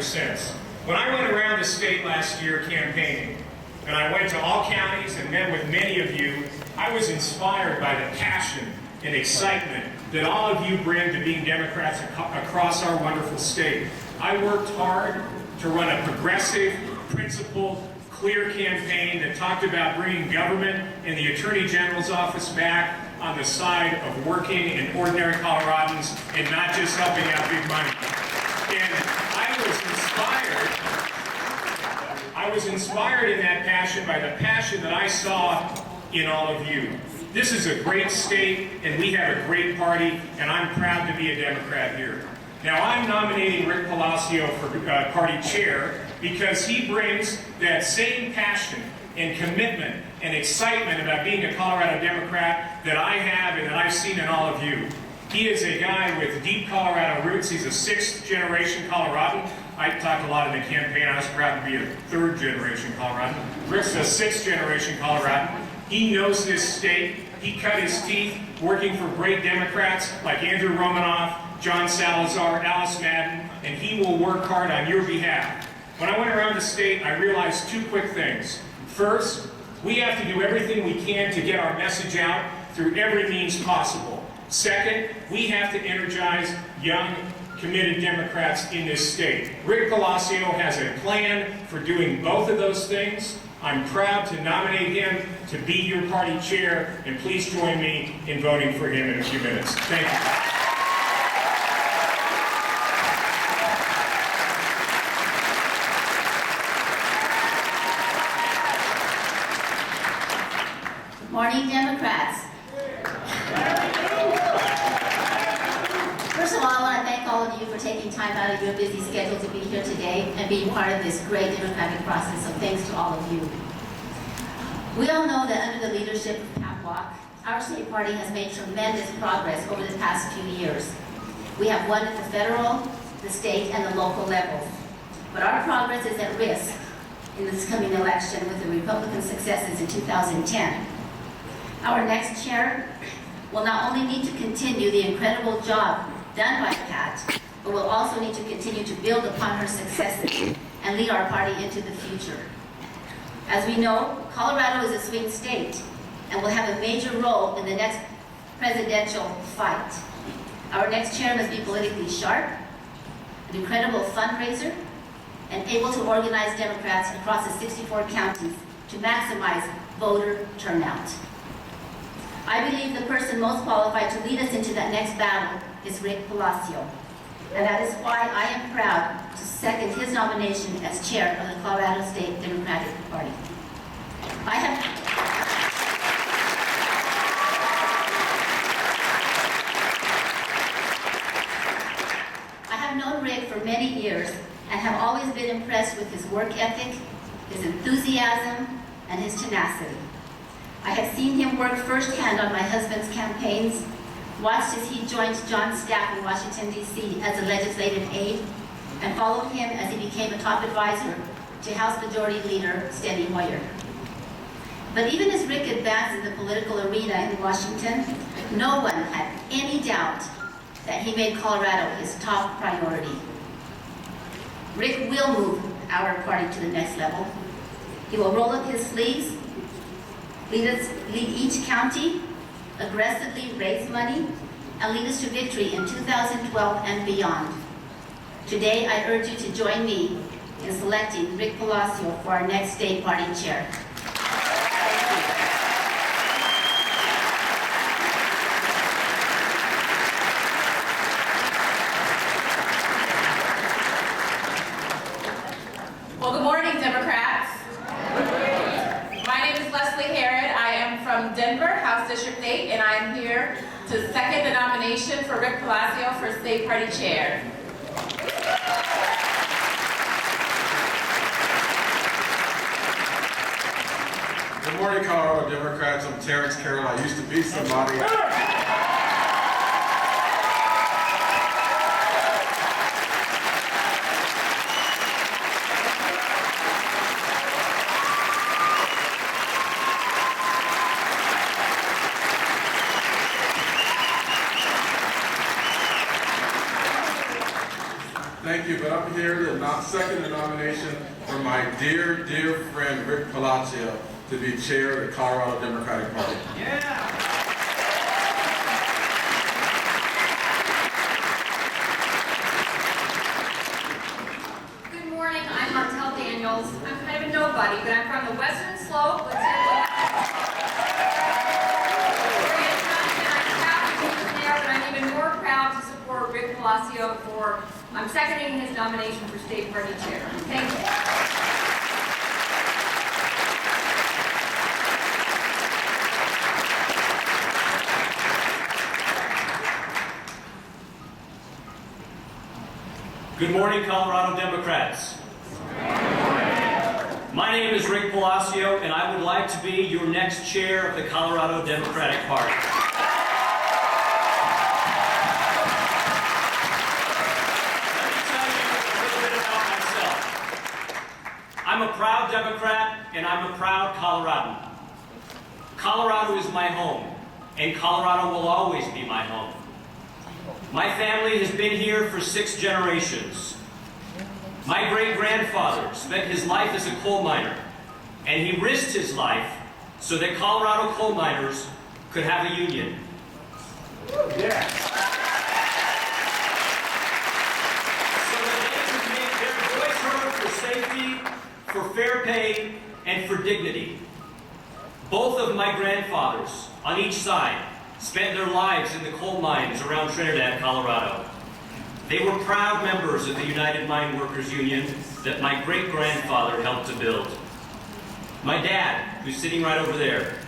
ever since. When I went around the state last year campaigning, and I went to all counties and met with many of you, I was inspired by the passion and excitement that all of you bring to being Democrats across our wonderful state. I worked hard to run a progressive, principled, clear campaign that talked about bringing government and the Attorney General's office back on the side of working and ordinary Coloradans and not just helping out big money. And I was inspired in that passion by the passion that I saw in all of you. This is a great state, and we have a great party, and I'm proud to be a Democrat here. Now, I'm nominating Rick Palacio for party chair because he brings that same passion and commitment and excitement about being a Colorado Democrat that I have and that I've seen in all of you. He is a guy with deep Colorado roots. He's a sixth-generation Coloradan. I talked a lot in the campaign. I was proud to be a third-generation Coloradan. Rick's a sixth-generation Coloradan. He knows this state. He cut his teeth working for great Democrats like Andrew Romanoff, John Salazar, Alice Madden, and he will work hard on your behalf. When I went around the state, I realized two quick things. First, we have to do everything we can to get our message out through every means possible. Second, we have to energize young, committed Democrats in this state. Rick Palacio has a plan for doing both of those things. I'm proud to nominate him to be your party chair, and please join me in voting for him in a few minutes. Thank you. Morning, Democrats. First of all, I want to thank all of you for taking time out of your busy schedule to be here today and being part of this great democratic process, so thanks to all of you. We all know that under the leadership of Pat Walk, our state party has made tremendous progress over the past few years. We have won at the federal, the state, and the local levels. But our progress is at risk in this coming election with the Republican successes in 2010. Our next chair will not only need to continue the incredible job done by Pat, but will also need to continue to build upon her successes and lead our party into the future. As we know, Colorado is a swing state and will have a major role in the next presidential fight. Our next chair must be politically sharp, an incredible fundraiser, and able to organize Democrats across the 64 counties to maximize voter turnout. I believe the person most qualified to lead us into that next battle is Rick Palacio, and that is why I am proud to second his nomination as chair of the Colorado State Democratic Party. I have known Rick for many years and have always been impressed with his work ethic, his enthusiasm, and his tenacity. I have seen him work firsthand on my husband's campaigns, watched as he joined John's staff in Washington, D.C. as a legislative aide, and followed him as he became a top advisor to House Majority Leader Steny Hoyer. But even as Rick advanced in the political arena in Washington, no one had any doubt that he made Colorado his top priority. Rick will move our party to the next level. He will roll up his sleeves, lead each county, aggressively raise money, and lead us to victory in 2012 and beyond. Today, I urge you to join me in selecting Rick Palacio for our next state party chair. Well, good morning, Democrats. My name is Leslie Herod. I am from Denver, House District 8, and I'm here to second the nomination for Rick Palacio for State Party Chair. Good morning, Colorado Democrats. I'm Terrence Carroll. I used to be somebody. Thank you, but I'm here to second the nomination for my dear, dear friend Rick Palacio to be chair of the Colorado Democratic Party. Good morning, I'm Martell Daniels. I'm kind of a nobody, but I'm from the Western Slope. Let's hear what I'm proud to be the mayor, but I'm even more proud to support Rick Palacio I'm seconding his nomination for state party chair. Thank you. Good morning, Colorado Democrats. My name is Rick Palacio, and I would like to be your next chair of the Colorado Democratic Party. Let me tell you a little bit about myself. I'm a proud Democrat, and I'm a proud Coloradan. Colorado is my home, and Colorado will always be my home. My family has been here for 6 generations. My great-grandfather spent his life as a coal miner, and he risked his life so that Colorado coal miners could have a union. Yeah. So that they could make their voice heard for safety, for fair pay, and for dignity. Both of my grandfathers, on each side, spent their lives in the coal mines around Trinidad, Colorado. They were proud members of the United Mine Workers Union that my great-grandfather helped to build. My dad, who's sitting right over there,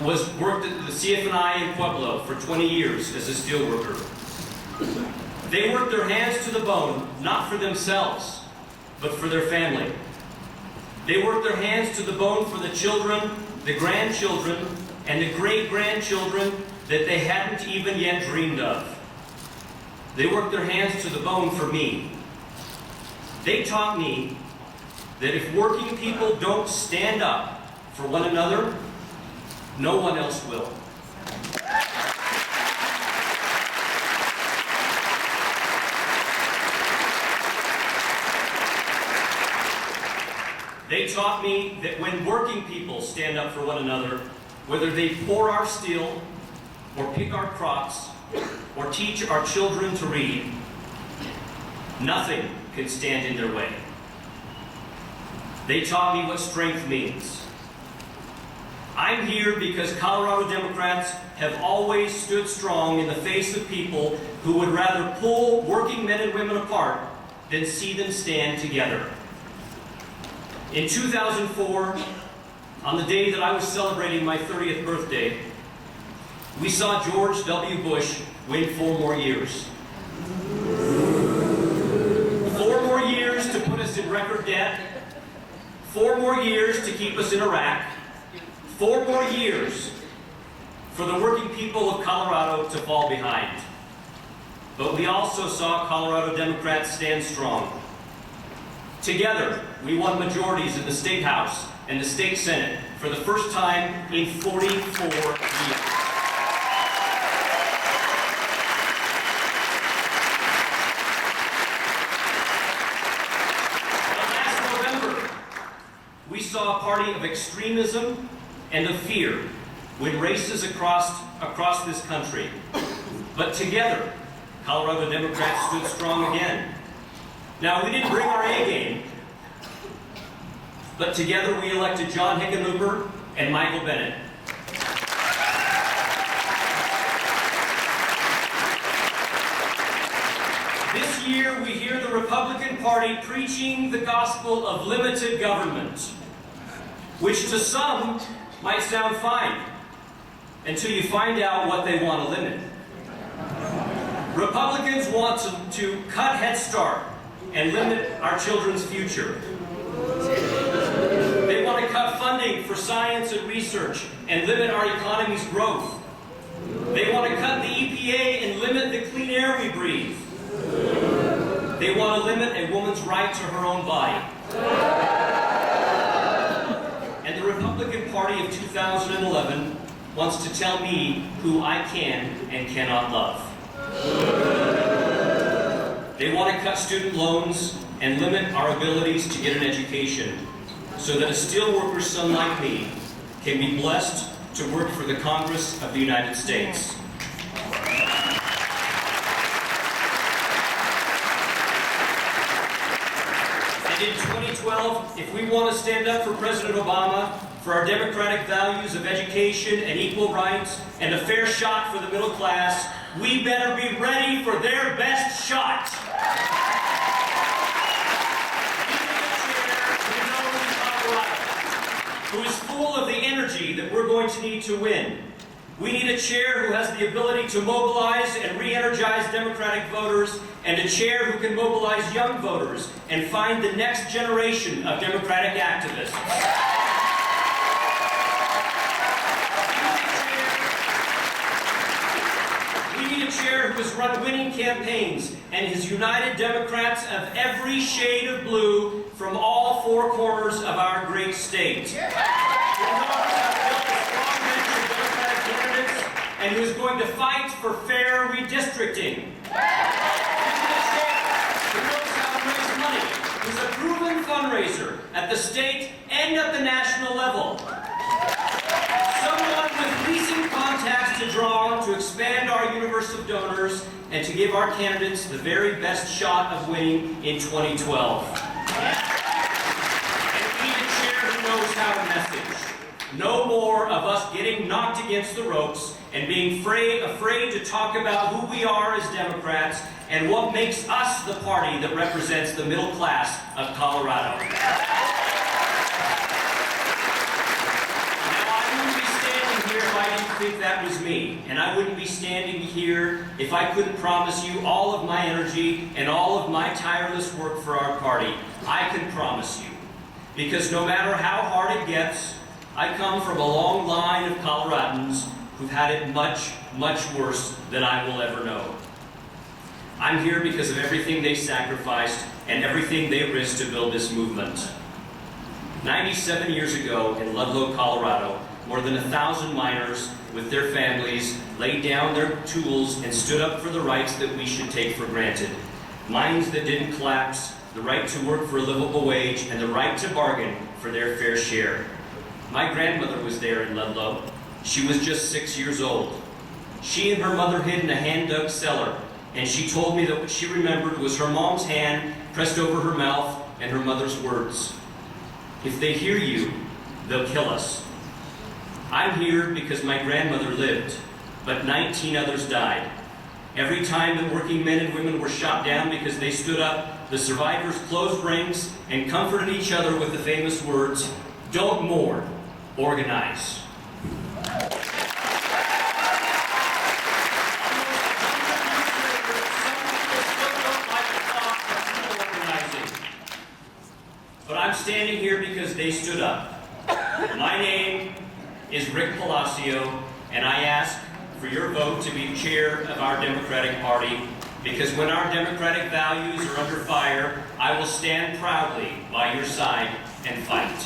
worked at the CF&I in Pueblo for 20 years as a steel worker. They worked their hands to the bone, not for themselves, but for their family. They worked their hands to the bone for the children, the grandchildren, and the great-grandchildren that they hadn't even yet dreamed of. They worked their hands to the bone for me. They taught me that if working people don't stand up for one another, no one else will. They taught me that when working people stand up for one another, whether they pour our steel, or pick our crops, or teach our children to read, nothing can stand in their way. They taught me what strength means. I'm here because Colorado Democrats have always stood strong in the face of people who would rather pull working men and women apart than see them stand together. In 2004, on the day that I was celebrating my 30th birthday, we saw George W. Bush win 4 more years. 4 more years to put us in record debt, 4 more years to keep us in Iraq, 4 more years for the working people of Colorado to fall behind. But we also saw Colorado Democrats stand strong. Together, we won majorities in the State House and the State Senate for the first time in 44 years. But last November, we saw a party of extremism and of fear win races across this country. But together, Colorado Democrats stood strong again. Now, we didn't bring our A game, but together we elected John Hickenlooper and Michael Bennett. This year we hear the Republican Party preaching the gospel of limited government, which to some might sound fine, until you find out what they want to limit. Republicans want to cut Head Start and limit our children's future. They want to cut funding for science and research and limit our economy's growth. They want to cut the EPA and limit the clean air we breathe. They want to limit a woman's right to her own body. And the Republican Party of 2011 wants to tell me who I can and cannot love. They want to cut student loans and limit our abilities to get an education, so that a steelworker son like me can be blessed to work for the Congress of the United States. And in 2012, if we want to stand up for President Obama, for our democratic values of education and equal rights and a fair shot for the middle class, we better be ready for their best shot. Who is full of the energy that we're going to need to win. We need a chair who has the ability to mobilize and re-energize Democratic voters, and a chair who can mobilize young voters and find the next generation of Democratic activists. We need a chair who has run winning campaigns and has united Democrats of every shade of blue from all four corners of our great state. Who knows how to build a strong bench of Democratic candidates and who is going to fight for fair redistricting. We need a chair who knows how to raise money, who's a proven fundraiser at the state and at the national level. Someone with leasing contacts to draw on to expand our universe of donors and to give our candidates the very best shot of winning in 2012. And we need a chair who knows how to message. No more of us getting knocked against the ropes and being afraid to talk about who we are as Democrats and what makes us the party that represents the middle class of Colorado. I didn't think that was me, and I wouldn't be standing here if I couldn't promise you all of my energy and all of my tireless work for our party. I can promise you, because no matter how hard it gets, I come from a long line of Coloradans who've had it much, much worse than I will ever know. I'm here because of everything they sacrificed and everything they risked to build this movement. 97 years ago in Ludlow, Colorado, more than 1,000 miners with their families laid down their tools and stood up for the rights that we should take for granted. Mines that didn't collapse, the right to work for a livable wage, and the right to bargain for their fair share. My grandmother was there in Ludlow. She was just 6 years old. She and her mother hid in a hand-dug cellar, and she told me that what she remembered was her mom's hand pressed over her mouth and her mother's words. "If they hear you, they'll kill us." I'm here because my grandmother lived, but 19 others died. Every time that working men and women were shot down because they stood up, the survivors closed ranks and comforted each other with the famous words, "Don't mourn, organize." But I'm standing here because they stood up. My name is Rick Palacio, and I ask for your vote to be chair of our Democratic Party, because when our democratic values are under fire, I will stand proudly by your side and fight.